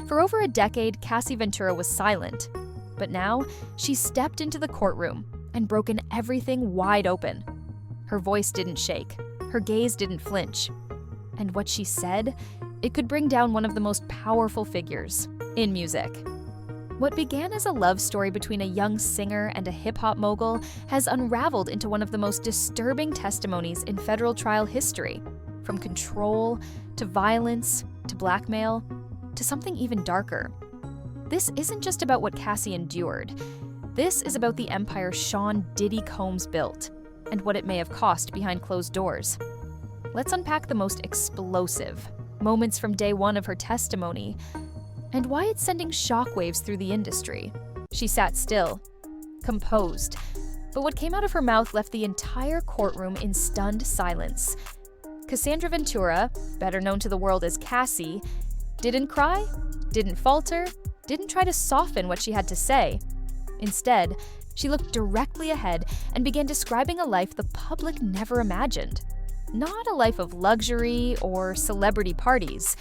For over a decade, Cassie Ventura was silent. But now, she stepped into the courtroom and broken everything wide open. Her voice didn't shake. Her gaze didn't flinch. And what she said, it could bring down one of the most powerful figures in music. What began as a love story between a young singer and a hip-hop mogul has unraveled into one of the most disturbing testimonies in federal trial history. From control, to violence, to blackmail, to something even darker. This isn't just about what Cassie endured. This is about the empire Sean Diddy Combs built, and what it may have cost behind closed doors. Let's unpack the most explosive moments from day one of her testimony, and why it's sending shockwaves through the industry. She sat still, composed, but what came out of her mouth left the entire courtroom in stunned silence. Cassie Ventura, better known to the world as Cassie, didn't cry, didn't falter, didn't try to soften what she had to say. Instead, she looked directly ahead and began describing a life the public never imagined. Not a life of luxury or celebrity parties,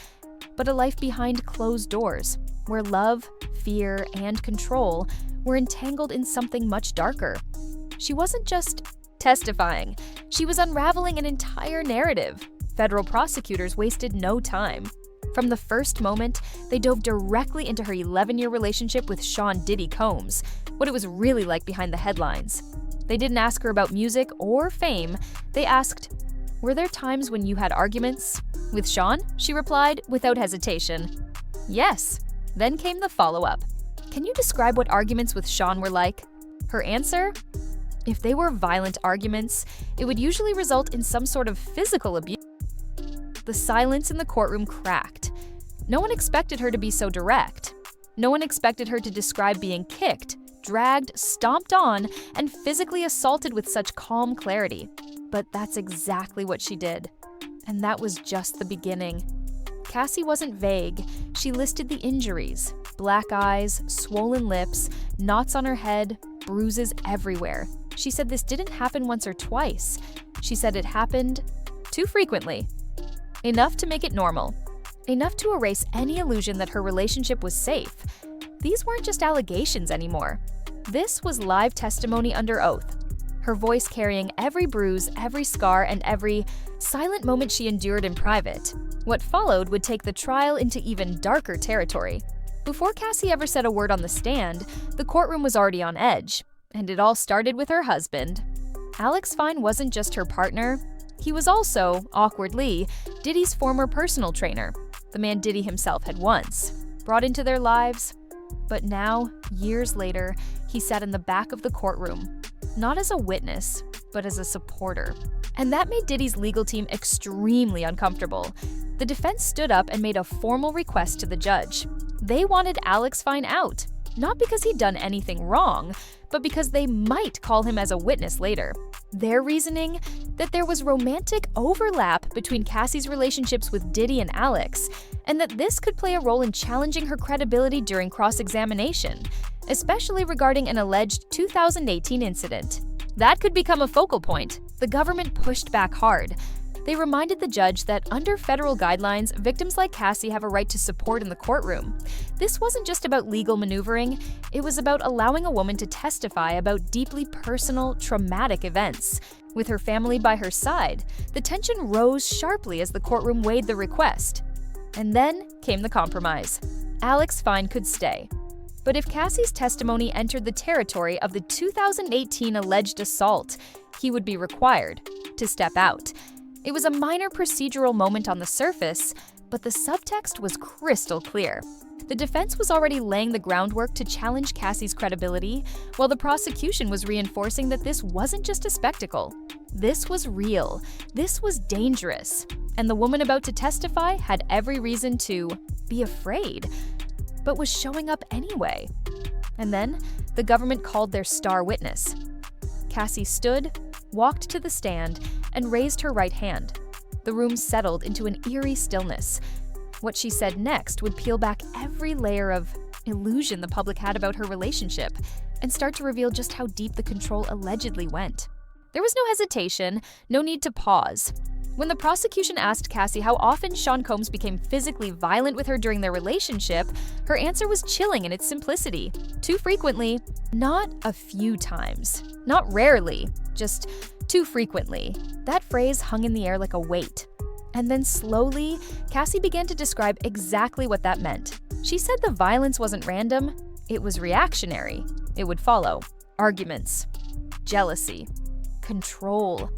but a life behind closed doors, where love, fear, and control were entangled in something much darker. She wasn't just testifying, she was unraveling an entire narrative. Federal prosecutors wasted no time. From the first moment, they dove directly into her 11-year relationship with Sean Diddy Combs, what it was really like behind the headlines. They didn't ask her about music or fame, they asked, "Were there times when you had arguments with Sean?" She replied without hesitation, "Yes." Then came the follow-up. "Can you describe what arguments with Sean were like?" Her answer? If they were violent arguments, it would usually result in some sort of physical abuse. The silence in the courtroom cracked. No one expected her to be so direct. No one expected her to describe being kicked, dragged, stomped on, and physically assaulted with such calm clarity. But that's exactly what she did. And that was just the beginning. Cassie wasn't vague. She listed the injuries: black eyes, swollen lips, knots on her head, bruises everywhere. She said this didn't happen once or twice. She said it happened too frequently. Enough to make it normal. Enough to erase any illusion that her relationship was safe. These weren't just allegations anymore. This was live testimony under oath. Her voice carrying every bruise, every scar, and every silent moment she endured in private. What followed would take the trial into even darker territory. Before Cassie ever said a word on the stand, the courtroom was already on edge. And it all started with her husband. Alex Fine wasn't just her partner. He was also, awkwardly, Diddy's former personal trainer, the man Diddy himself had once brought into their lives. But now, years later, he sat in the back of the courtroom, not as a witness, but as a supporter. And that made Diddy's legal team extremely uncomfortable. The defense stood up and made a formal request to the judge. They wanted Alex Fine out, not because he'd done anything wrong, but because they might call him as a witness later. Their reasoning? That there was romantic overlap between Cassie's relationships with Diddy and Alex, and that this could play a role in challenging her credibility during cross-examination, especially regarding an alleged 2018 incident. That could become a focal point. The government pushed back hard. They reminded the judge that under federal guidelines, victims like Cassie have a right to support in the courtroom. This wasn't just about legal maneuvering, it was about allowing a woman to testify about deeply personal, traumatic events. With her family by her side, the tension rose sharply as the courtroom weighed the request. And then came the compromise. Alex Fine could stay. But if Cassie's testimony entered the territory of the 2018 alleged assault, he would be required to step out. It was a minor procedural moment on the surface, but the subtext was crystal clear. The defense was already laying the groundwork to challenge Cassie's credibility, while the prosecution was reinforcing that this wasn't just a spectacle. This was real. This was dangerous. And the woman about to testify had every reason to be afraid, but was showing up anyway. And then the government called their star witness. Cassie stood, walked to the stand, and raised her right hand. The room settled into an eerie stillness. What she said next would peel back every layer of illusion the public had about her relationship and start to reveal just how deep the control allegedly went. There was no hesitation, no need to pause. When the prosecution asked Cassie how often Sean Combs became physically violent with her during their relationship, her answer was chilling in its simplicity. Too frequently, not a few times, not rarely, just too frequently. That phrase hung in the air like a weight. And then slowly, Cassie began to describe exactly what that meant. She said the violence wasn't random, it was reactionary. It would follow arguments, jealousy, control.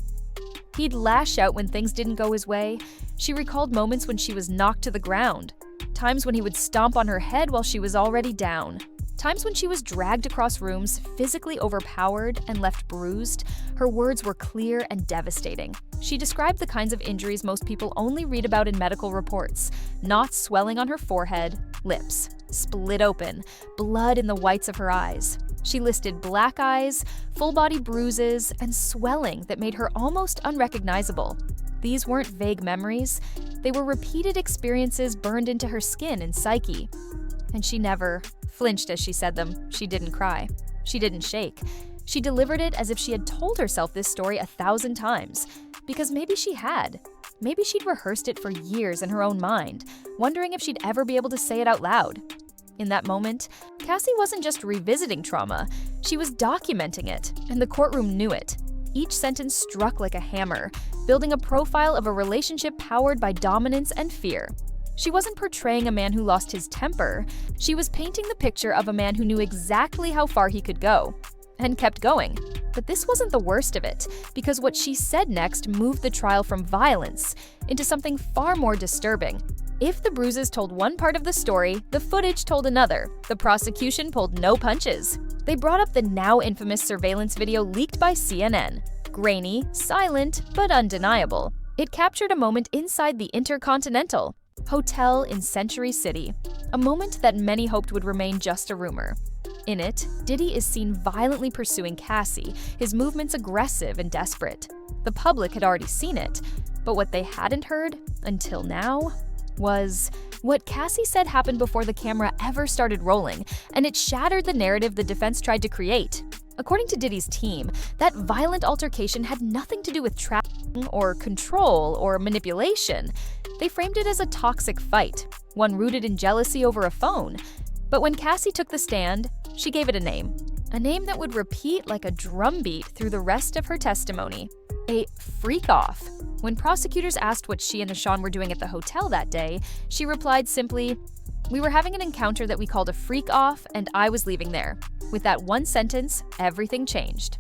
He'd lash out when things didn't go his way. She recalled moments when she was knocked to the ground, times when he would stomp on her head while she was already down, times when she was dragged across rooms, physically overpowered and left bruised. Her words were clear and devastating. She described the kinds of injuries most people only read about in medical reports: knots swelling on her forehead, lips split open, blood in the whites of her eyes. She listed black eyes, full-body bruises, and swelling that made her almost unrecognizable. These weren't vague memories. They were repeated experiences burned into her skin and psyche. And she never flinched as she said them. She didn't cry. She didn't shake. She delivered it as if she had told herself this story 1,000 times. Because maybe she had. Maybe she'd rehearsed it for years in her own mind, wondering if she'd ever be able to say it out loud. In that moment, Cassie wasn't just revisiting trauma, she was documenting it, and the courtroom knew it. Each sentence struck like a hammer, building a profile of a relationship powered by dominance and fear. She wasn't portraying a man who lost his temper, she was painting the picture of a man who knew exactly how far he could go, and kept going. But this wasn't the worst of it, because what she said next moved the trial from violence into something far more disturbing. If the bruises told one part of the story, the footage told another. The prosecution pulled no punches. They brought up the now infamous surveillance video leaked by CNN. Grainy, silent, but undeniable. It captured a moment inside the Intercontinental Hotel in Century City, a moment that many hoped would remain just a rumor. In it, Diddy is seen violently pursuing Cassie, his movements aggressive and desperate. The public had already seen it, but what they hadn't heard, until now, was what Cassie said happened before the camera ever started rolling, and it shattered the narrative the defense tried to create. According to Diddy's team, that violent altercation had nothing to do with trafficking or control or manipulation. They framed it as a toxic fight, one rooted in jealousy over a phone. But when Cassie took the stand, she gave it a name that would repeat like a drumbeat through the rest of her testimony: a freak-off. When prosecutors asked what she and Sean were doing at the hotel that day, she replied simply, "We were having an encounter that we called a freak-off, and I was leaving there." With that one sentence, everything changed.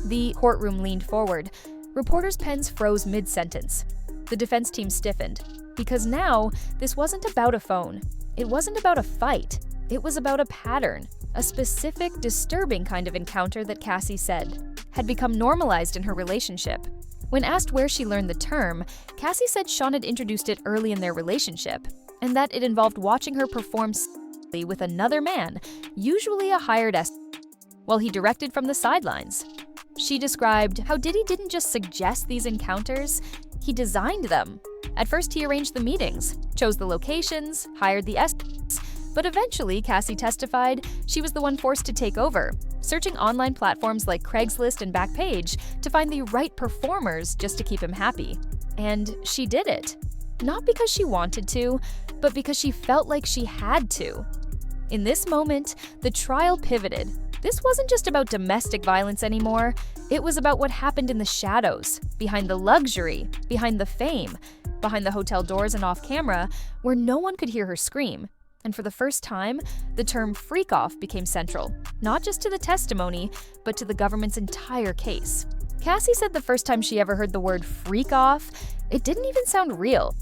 The courtroom leaned forward. Reporters' pens froze mid-sentence. The defense team stiffened, because now this wasn't about a phone. It wasn't about a fight. It was about a pattern, a specific, disturbing kind of encounter that Cassie said had become normalized in her relationship. When asked where she learned the term, Cassie said Sean had introduced it early in their relationship, and that it involved watching her perform with another man, usually a hired while he directed from the sidelines. She described how Diddy didn't just suggest these encounters, he designed them. At first, he arranged the meetings, chose the locations, hired the but eventually, Cassie testified, she was the one forced to take over, searching online platforms like Craigslist and Backpage to find the right performers just to keep him happy. And she did it. Not because she wanted to, but because she felt like she had to. In this moment, the trial pivoted. This wasn't just about domestic violence anymore. It was about what happened in the shadows, behind the luxury, behind the fame, behind the hotel doors and off camera, where no one could hear her scream. And for the first time, the term freak-off became central, not just to the testimony, but to the government's entire case. Cassie said the first time she ever heard the word freak-off, it didn't even sound real.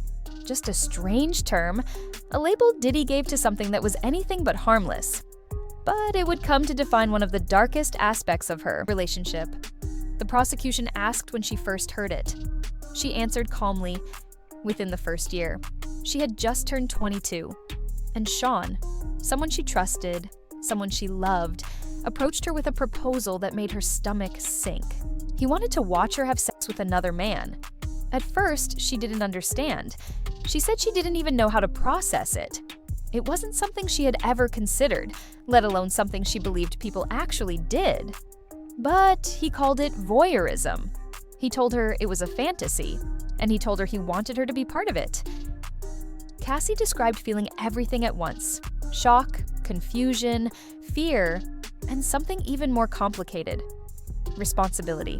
Just a strange term, a label Diddy gave to something that was anything but harmless. But it would come to define one of the darkest aspects of her relationship. The prosecution asked when she first heard it. She answered calmly, within the first year. She had just turned 22. And Sean, someone she trusted, someone she loved, approached her with a proposal that made her stomach sink. He wanted to watch her have sex with another man. At first, she didn't understand. She said she didn't even know how to process it. It wasn't something she had ever considered, let alone something she believed people actually did. But he called it voyeurism. He told her it was a fantasy, and he told her he wanted her to be part of it. Cassie described feeling everything at once: shock, confusion, fear, and something even more complicated: responsibility.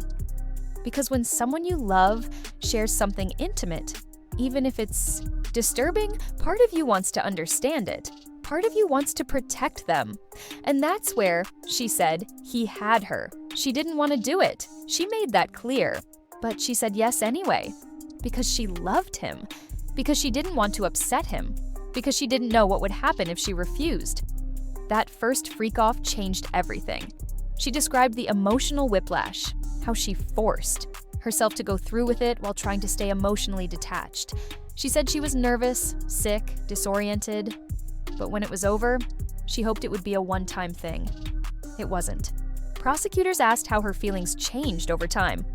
Because when someone you love shares something intimate, even if it's disturbing, part of you wants to understand it. Part of you wants to protect them. And that's where, she said, he had her. She didn't want to do it. She made that clear. But she said yes anyway. Because she loved him. Because she didn't want to upset him. Because she didn't know what would happen if she refused. That first freak-off changed everything. She described the emotional whiplash, how she forced herself to go through with it while trying to stay emotionally detached. She said she was nervous, sick, disoriented. But when it was over, she hoped it would be a one-time thing. It wasn't. Prosecutors asked how her feelings changed over time.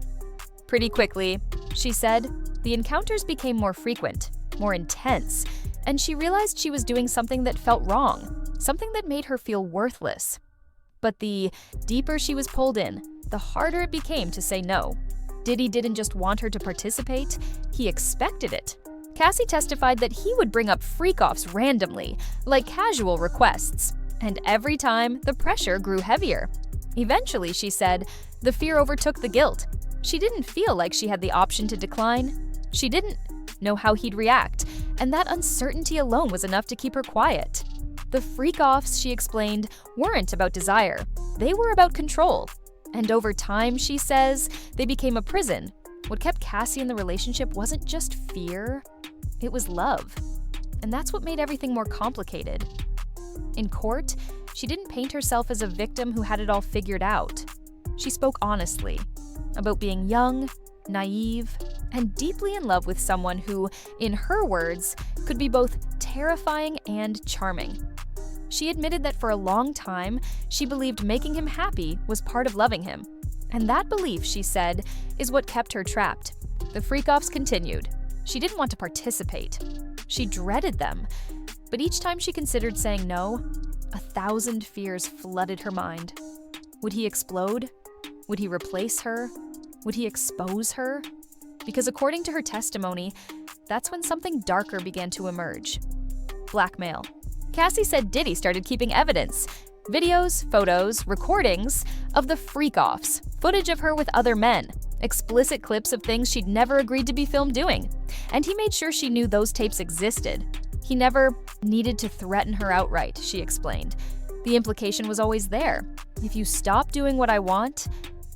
Pretty quickly, she said, the encounters became more frequent, more intense, and she realized she was doing something that felt wrong, something that made her feel worthless. But the deeper she was pulled in, the harder it became to say no. Diddy didn't just want her to participate, he expected it. Cassie testified that he would bring up freak-offs randomly, like casual requests, and every time, the pressure grew heavier. Eventually, she said, the fear overtook the guilt. She didn't feel like she had the option to decline. She didn't know how he'd react, and that uncertainty alone was enough to keep her quiet. The freak-offs, she explained, weren't about desire. They were about control. And over time, she says, they became a prison. What kept Cassie in the relationship wasn't just fear, it was love. And that's what made everything more complicated. In court, she didn't paint herself as a victim who had it all figured out. She spoke honestly about being young, naive, and deeply in love with someone who, in her words, could be both terrifying and charming. She admitted that for a long time, she believed making him happy was part of loving him. And that belief, she said, is what kept her trapped. The freak-offs continued. She didn't want to participate. She dreaded them. But each time she considered saying no, 1,000 fears flooded her mind. Would he explode? Would he replace her? Would he expose her? Because according to her testimony, that's when something darker began to emerge. Blackmail. Cassie said Diddy started keeping evidence. Videos, photos, recordings of the freak-offs, footage of her with other men, explicit clips of things she'd never agreed to be filmed doing. And he made sure she knew those tapes existed. He never needed to threaten her outright, she explained. The implication was always there. If you stop doing what I want,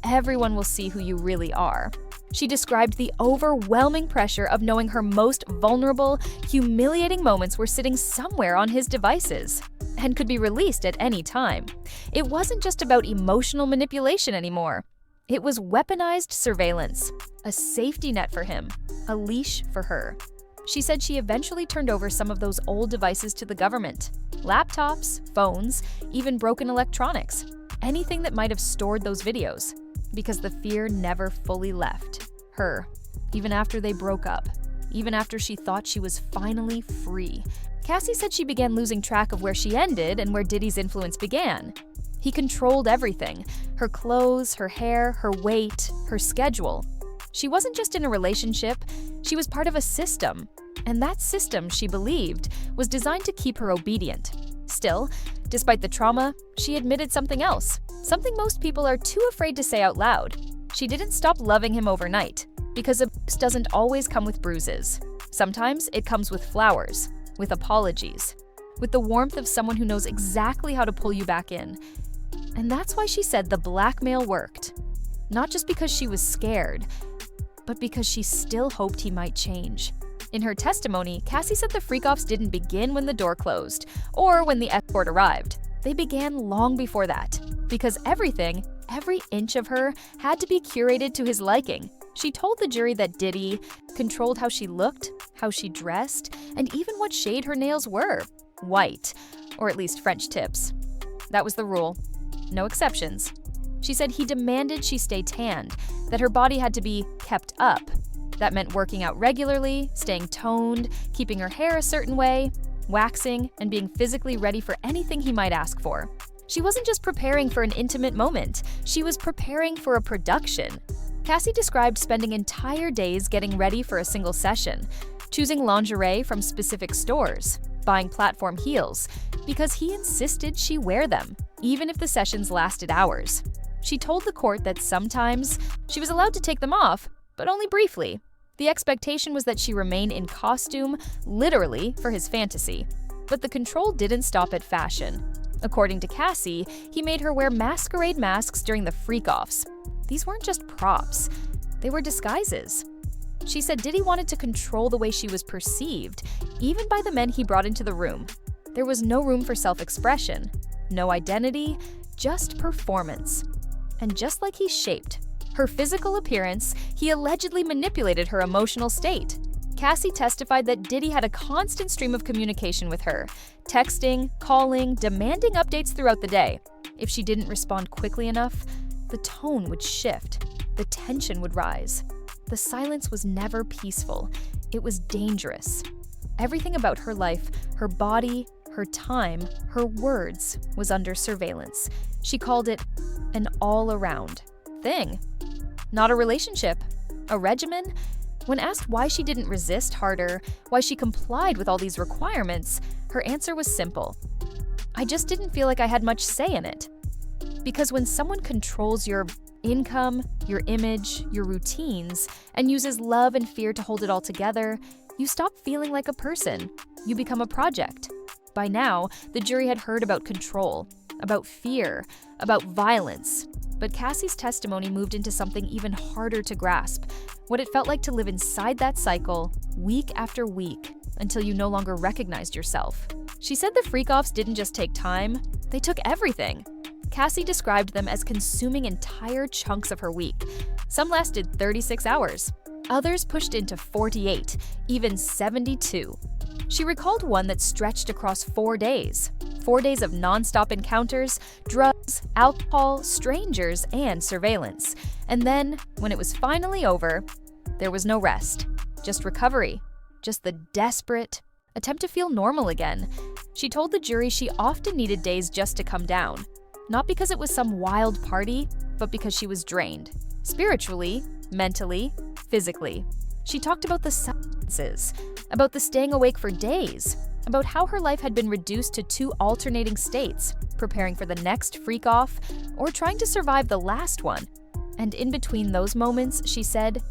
everyone will see who you really are. She described the overwhelming pressure of knowing her most vulnerable, humiliating moments were sitting somewhere on his devices and could be released at any time. It wasn't just about emotional manipulation anymore. It was weaponized surveillance, a safety net for him, a leash for her. She said she eventually turned over some of those old devices to the government. Laptops, phones, even broken electronics. Anything that might have stored those videos. Because the fear never fully left her, even after they broke up, even after she thought she was finally free. Cassie said she began losing track of where she ended and where Diddy's influence began. He controlled everything: her clothes, her hair, her weight, her schedule. She wasn't just in a relationship, she was part of a system. And that system, she believed, was designed to keep her obedient. Still, despite the trauma, she admitted something else. Something most people are too afraid to say out loud. She didn't stop loving him overnight, because abuse doesn't always come with bruises. Sometimes it comes with flowers, with apologies, with the warmth of someone who knows exactly how to pull you back in. And that's why she said the blackmail worked. Not just because she was scared, but because she still hoped he might change. In her testimony, Cassie said the freak-offs didn't begin when the door closed, or when the escort arrived. They began long before that. Because every inch of her had to be curated to his liking. She told the jury that Diddy controlled how she looked, how she dressed, and even what shade her nails were. White, or at least French tips. That was the rule. No exceptions. She said he demanded she stay tanned, that her body had to be kept up. That meant working out regularly, staying toned, keeping her hair a certain way, waxing, and being physically ready for anything he might ask for. She wasn't just preparing for an intimate moment, she was preparing for a production. Cassie described spending entire days getting ready for a single session, choosing lingerie from specific stores, buying platform heels, because he insisted she wear them, even if the sessions lasted hours. She told the court that sometimes she was allowed to take them off, but only briefly. The expectation was that she remain in costume, literally, for his fantasy. But the control didn't stop at fashion. According to Cassie, he made her wear masquerade masks during the freak-offs. These weren't just props, they were disguises. She said Diddy wanted to control the way she was perceived, even by the men he brought into the room. There was no room for self-expression, no identity, just performance. And just like he shaped her physical appearance, he allegedly manipulated her emotional state. Cassie testified that Diddy had a constant stream of communication with her, texting, calling, demanding updates throughout the day. If she didn't respond quickly enough, the tone would shift, the tension would rise. The silence was never peaceful, it was dangerous. Everything about her life, her body, her time, her words, was under surveillance. She called it an all-around thing. Not a relationship, a regimen. When asked why she didn't resist harder, why she complied with all these requirements, her answer was simple. I just didn't feel like I had much say in it. Because when someone controls your income, your image, your routines, and uses love and fear to hold it all together, you stop feeling like a person. You become a project. By now, the jury had heard about control, about fear, about violence. But Cassie's testimony moved into something even harder to grasp, what it felt like to live inside that cycle, week after week, until you no longer recognized yourself. She said the freak-offs didn't just take time, they took everything. Cassie described them as consuming entire chunks of her week. Some lasted 36 hours. Others pushed into 48, even 72. She recalled one that stretched across 4 days. 4 days of non-stop encounters, drugs, alcohol, strangers, and surveillance. And then, when it was finally over, there was no rest. Just recovery. Just the desperate attempt to feel normal again. She told the jury she often needed days just to come down. Not because it was some wild party, but because she was drained. Spiritually, mentally, physically. She talked about the silences, about the staying awake for days, about how her life had been reduced to 2 alternating states, preparing for the next freak-off or trying to survive the last one. And in between those moments, she said,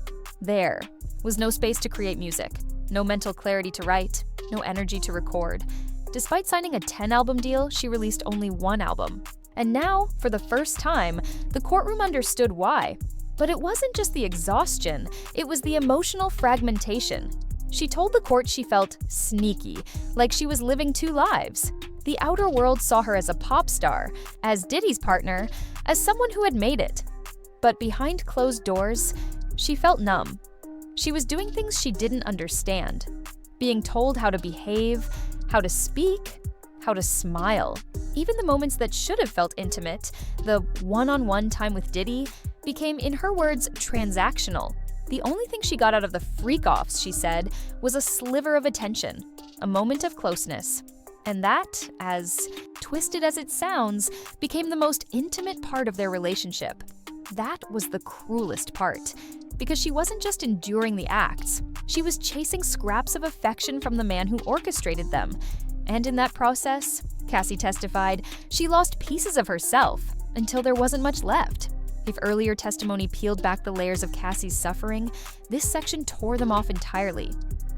there was no space to create music, no mental clarity to write, no energy to record. Despite signing a 10-album deal, she released only 1 album. And now, for the first time, the courtroom understood why. But it wasn't just the exhaustion, it was the emotional fragmentation. She told the court she felt sneaky, like she was living 2 lives. The outer world saw her as a pop star, as Diddy's partner, as someone who had made it. But behind closed doors, she felt numb. She was doing things she didn't understand, being told how to behave, how to speak, how to smile. Even the moments that should have felt intimate, the one-on-one time with Diddy, became, in her words, transactional. The only thing she got out of the freak-offs, she said, was a sliver of attention, a moment of closeness. And that, as twisted as it sounds, became the most intimate part of their relationship. That was the cruelest part, because she wasn't just enduring the acts, she was chasing scraps of affection from the man who orchestrated them. And in that process, Cassie testified, she lost pieces of herself until there wasn't much left. If earlier testimony peeled back the layers of Cassie's suffering, this section tore them off entirely.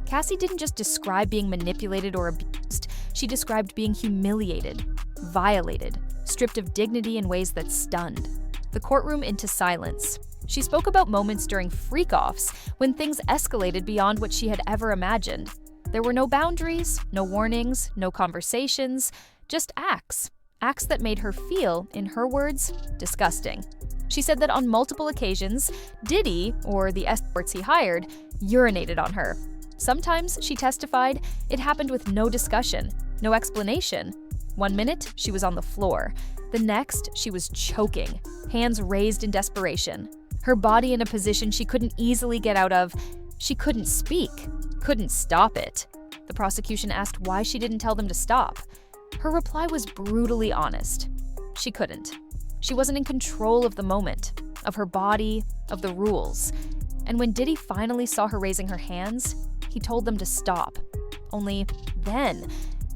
Cassie didn't just describe being manipulated or abused, she described being humiliated, violated, stripped of dignity in ways that stunned the courtroom into silence. She spoke about moments during freak-offs when things escalated beyond what she had ever imagined. There were no boundaries, no warnings, no conversations, just acts. Acts that made her feel, in her words, disgusting. She said that on multiple occasions, Diddy, or the escorts he hired, urinated on her. Sometimes, she testified, it happened with no discussion, no explanation. 1 minute, she was on the floor. The next, she was choking, hands raised in desperation. Her body in a position she couldn't easily get out of. She couldn't speak, couldn't stop it. The prosecution asked why she didn't tell them to stop. Her reply was brutally honest. She couldn't. She wasn't in control of the moment. of her body, of the rules. And when Diddy finally saw her raising her hands, he told them to stop. Only then,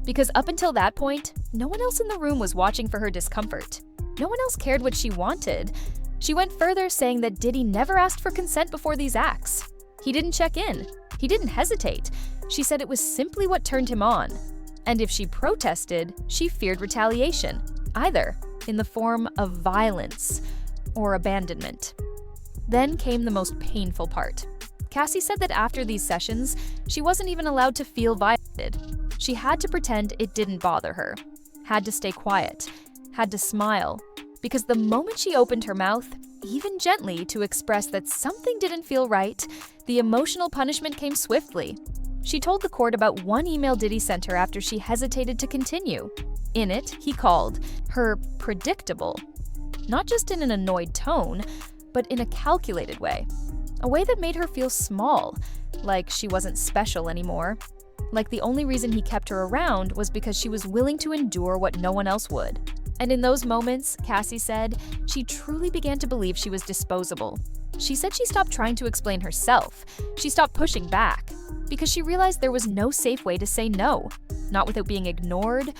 because up until that point, no one else in the room was watching for her discomfort. No one else cared what she wanted. She went further, saying that Diddy never asked for consent before these acts. He didn't check in. He didn't hesitate. She said it was simply what turned him on. And if she protested, she feared retaliation, either in the form of violence or abandonment. Then came the most painful part. Cassie said that after these sessions, she wasn't even allowed to feel violated. She had to pretend it didn't bother her, had to stay quiet, had to smile, because the moment she opened her mouth, even gently, to express that something didn't feel right, the emotional punishment came swiftly. She told the court about one email Diddy sent her after she hesitated to continue. In it, he called her predictable, not just in an annoyed tone, but in a calculated way. A way that made her feel small, like she wasn't special anymore. Like the only reason he kept her around was because she was willing to endure what no one else would. And in those moments, Cassie said, she truly began to believe she was disposable. She said she stopped trying to explain herself. She stopped pushing back, because she realized there was no safe way to say no, not without being ignored,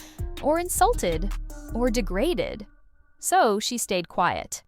or insulted, or degraded. So she stayed quiet,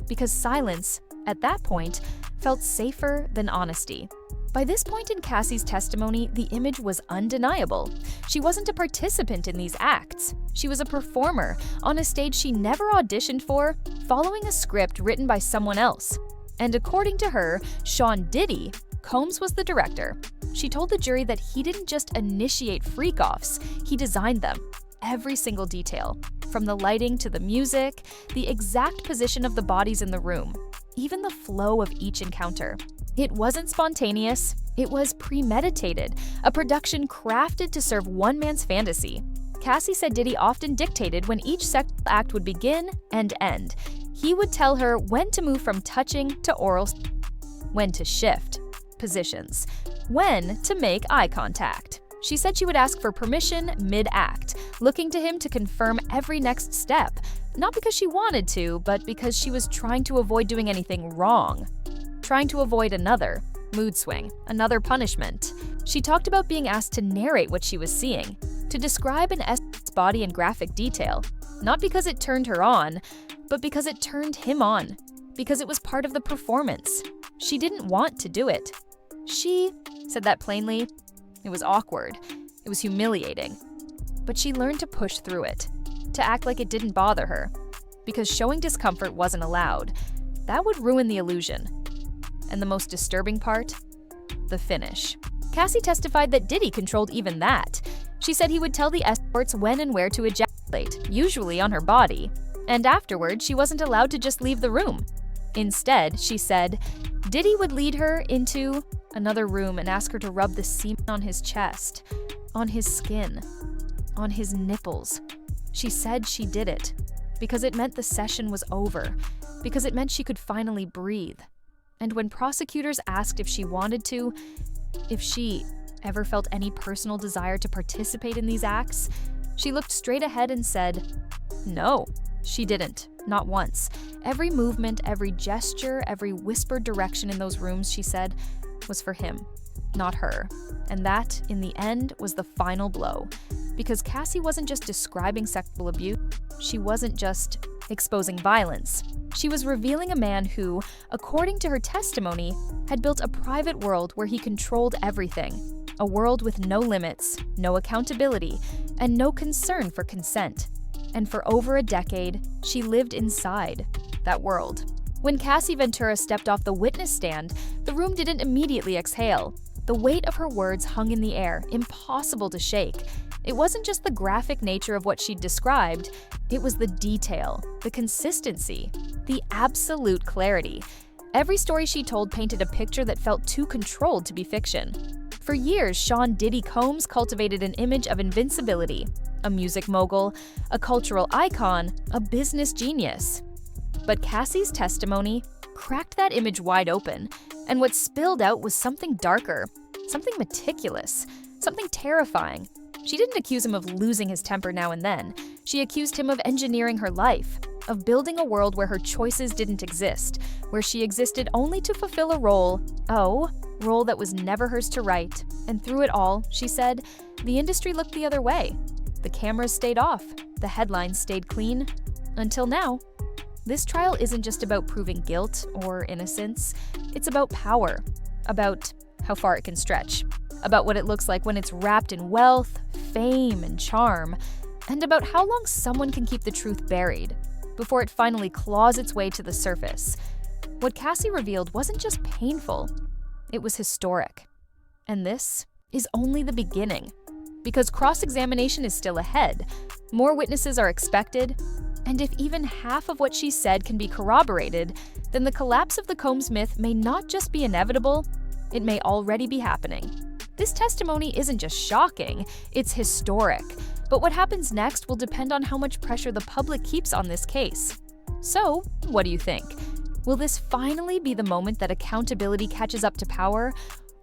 because silence, at that point, felt safer than honesty. By this point in Cassie's testimony, the image was undeniable. She wasn't a participant in these acts. She was a performer on a stage she never auditioned for, following a script written by someone else. And according to her, Sean Diddy, Combs was the director. She told the jury that he didn't just initiate freak-offs, he designed them. Every single detail, from the lighting to the music, the exact position of the bodies in the room, even the flow of each encounter. It wasn't spontaneous, it was premeditated, a production crafted to serve one man's fantasy. Cassie said Diddy often dictated when each sexual act would begin and end. He would tell her when to move from touching to oral, when to shift positions, when to make eye contact. She said she would ask for permission mid-act, looking to him to confirm every next step, not because she wanted to, but because she was trying to avoid doing anything wrong. Trying to avoid another mood swing, another punishment. She talked about being asked to narrate what she was seeing, to describe an escort's body in graphic detail, not because it turned her on, but because it turned him on, because it was part of the performance. She didn't want to do it. She said that plainly. It was awkward. It was humiliating. But she learned to push through it, to act like it didn't bother her, because showing discomfort wasn't allowed. That would ruin the illusion. And the most disturbing part? The finish. Cassie testified that Diddy controlled even that. She said he would tell the escorts when and where to ejaculate, usually on her body. And afterward, she wasn't allowed to just leave the room. Instead, she said, Diddy would lead her into another room and ask her to rub the semen on his chest, on his skin, on his nipples. She said she did it because it meant the session was over, because it meant she could finally breathe. And when prosecutors asked if she wanted to, if she ever felt any personal desire to participate in these acts, she looked straight ahead and said, no, she didn't, not once. Every movement, every gesture, every whispered direction in those rooms, she said, was for him, not her. And that, in the end, was the final blow. Because Cassie wasn't just describing sexual abuse, she wasn't just exposing violence. She was revealing a man who, according to her testimony, had built a private world where he controlled everything. A world with no limits, no accountability, and no concern for consent. And for over a decade, she lived inside that world. When Cassie Ventura stepped off the witness stand, the room didn't immediately exhale. The weight of her words hung in the air, impossible to shake. It wasn't just the graphic nature of what she'd described, it was the detail, the consistency, the absolute clarity. Every story she told painted a picture that felt too controlled to be fiction. For years, Sean Diddy Combs cultivated an image of invincibility, a music mogul, a cultural icon, a business genius. But Cassie's testimony cracked that image wide open, and what spilled out was something darker, something meticulous, something terrifying. She didn't accuse him of losing his temper now and then. She accused him of engineering her life, of building a world where her choices didn't exist, where she existed only to fulfill a role that was never hers to write. And through it all, she said, the industry looked the other way. The cameras stayed off, the headlines stayed clean, until now. This trial isn't just about proving guilt or innocence, it's about power, about how far it can stretch, about what it looks like when it's wrapped in wealth, fame, and charm, and about how long someone can keep the truth buried before it finally claws its way to the surface. What Cassie revealed wasn't just painful, it was historic. And this is only the beginning, because cross-examination is still ahead, more witnesses are expected, and if even half of what she said can be corroborated, then the collapse of the Combs myth may not just be inevitable, it may already be happening. This testimony isn't just shocking, it's historic. But what happens next will depend on how much pressure the public keeps on this case. So, what do you think? Will this finally be the moment that accountability catches up to power?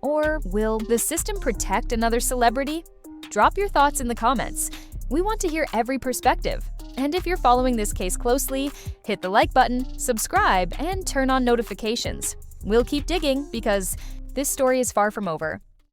Or will the system protect another celebrity? Drop your thoughts in the comments. We want to hear every perspective. And if you're following this case closely, hit the like button, subscribe, and turn on notifications. We'll keep digging because this story is far from over.